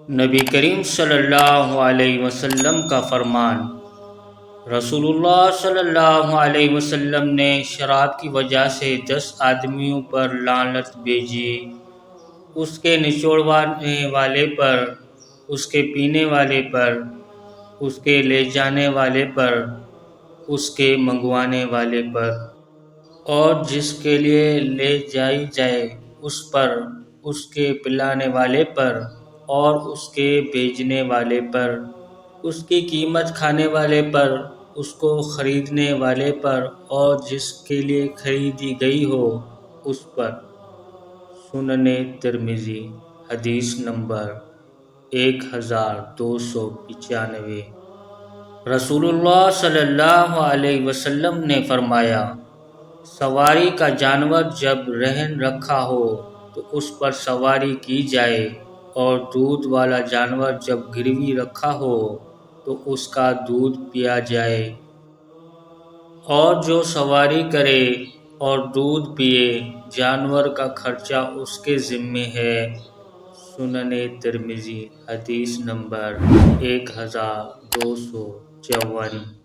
نبی کریم صلی اللہ علیہ وسلم کا فرمان۔ رسول اللہ صلی اللہ علیہ وسلم نے شراب کی وجہ سے 10 آدمیوں پر لعنت بھیجی، اس کے نچوڑوانے والے پر، اس کے پینے والے پر، اس کے لے جانے والے پر، اس کے منگوانے والے پر، اور جس کے لیے لے جائی جائے اس پر، اس کے پلانے والے پر اور اس کے بیچنے والے پر، اس کی قیمت کھانے والے پر، اس کو خریدنے والے پر اور جس کے لیے خریدی گئی ہو اس پر۔ سنن ترمذی، حدیث نمبر 1295۔ رسول اللہ صلی اللہ علیہ وسلم نے فرمایا، سواری کا جانور جب رہن رکھا ہو تو اس پر سواری کی جائے، اور دودھ والا جانور جب گروی رکھا ہو تو اس کا دودھ پیا جائے، اور جو سواری کرے اور دودھ پیے جانور کا خرچہ اس کے ذمہ ہے۔ سنن ترمذی، حدیث نمبر 1254۔